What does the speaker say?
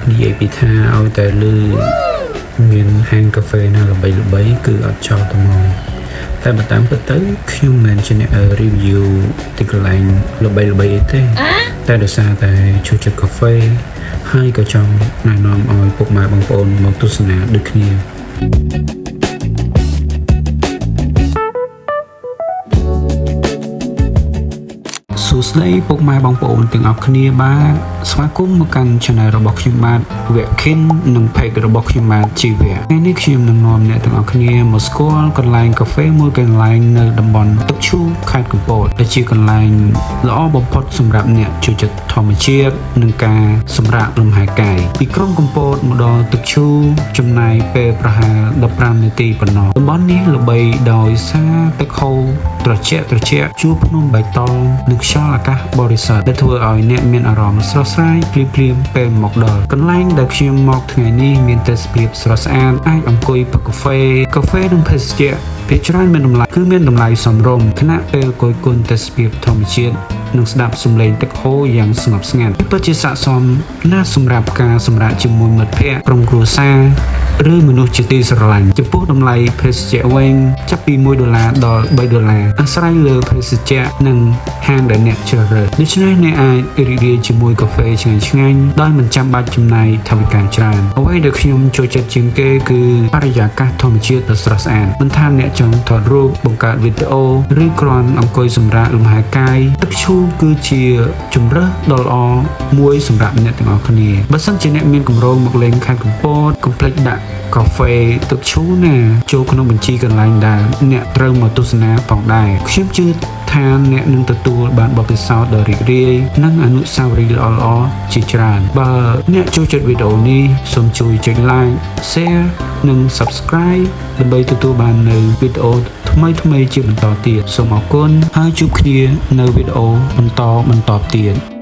និយាយពីថាឲ្យតែលឺមានហាងកាហ្វេណាល្បីៗគឺអត់ចោលតែមកតែបើតាមពិតទៅខ្ញុំមិនជាអ្នក review ទីកន្លែងល្បីៗអីទេតែដោយសារតែចូលចិត្តកាហ្វេហើយក៏ចង់ណែនាំឲ្យពុកម៉ែបងប្អូនមកទស្សនាដូចគ្នាសួស្តីពុកម៉ែបងប្អូនទាំងអស់គ្នាបាទស្វាគមន៍មកកាន់ Channel របស់ខ្ញុំបាទវគ្គ Kin និង Page របស់ខ្ញុំបាទជីវៈថ្ងៃនេះខ្ញុំនឹងនាំអ្នកទាំងអស់គ្នាមកស្គាល់កន្លែងកាហ្វេមួយកន្លែងនៅតំបន់ទឹកឈូខេត្តកំពតដែលជាកន្លែងល្អបំផុតសម្រាប់អ្នកចូលចិត្តធម្មជាតិនិងការសម្រាកលំហែកាយពីក្រុងកំពតមកដល់ទឹកឈូចំណាយពេលប្រហែល15នាទីប៉ុណ្ណោះតំបន់នេះល្បីដោយសារទឹកហូរត្រជាក់ជួរភ្នំបៃតងនិងខ្យល់អាកាសបរិសុទ្ធដែលធ្វើឲ្យអ្នកមានអារម្មណ៍ស្រស់ស្រាយភ្លាមពេលមកដល់កន្លែងដែលខ្ញុំមកថ្ងៃនេះមានទេសភាពស្រស់ស្អាតអាចអង្គុយផឹកកាហ្វេនិងភេសជ្ជៈភាគច្រើនមានតម្លៃសមរម្យខណៈពេលគយគន់ទេសភាពធម្មជាតិនិងស្ដាប់សំឡេងទឹកហូរយ៉ាងស្ងប់ស្ងាត់ពិតជាស័ក្តិសមណាស់សម្រាប់ការសម្រាកជាមួយមិត្តភ័ក្តិក្រុមគ្រួសារឬមនុស្សជាទីស្រឡាញ់ចំពោះតម្លៃភេសជ្ជៈវិញចាប់ពី$1ដល់$3អាស្រ័យលើភេសជ្ជៈនិងហាងដែលអ្នកជ្រើសរើសដូច្នេះអ្នកអាចរីករាយជាមួយកាហ្វេឆ្ងាញ់ដោយមិនចាំបាច់ចំណាយថវិកាច្រើនអ្វីដែលខ្ញុំចូលចិត្តជាងគេគឺបរិយាកាសធម្មជាតិដ៏ស្រស់ស្អាតមិនថាអ្នកចង់ថតរូបបង្កើតវីដេអូឬគ្រាន់អង្គុយសម្រាកលំហែកាយទឹកឈូគឺជាជម្រើសដ៏ល្អមួយសម្រាប់អ្នកទាំងអស់គ្នាបើសិនជាអ្នកមានគម្រោងមកលេងខេត្តកំពតកុំភ្លេចដាក់កាហ្វេទឹកឈូណាចូលក្នុងបញ្ជីកន្លែងដែលអ្នកត្រូវមកទស្សនាផងដែរខ្ញុំជឿថាអ្នកនឹងទទួលបានបទពិសោធន៍ដ៏រីករាយនិងអនុស្សាវរីយ៍ល្អៗជាច្រើនបើអ្នកចូលចិត្តវីដេអូនេះសូមជួយចុច like share និង subscribe ដើម្បីទទួលបាននូវវីដេអូថ្មីៗជាបន្តទៀតសូមអរគុណហើយជួបគ្នានៅវីដេអូបន្តទៀត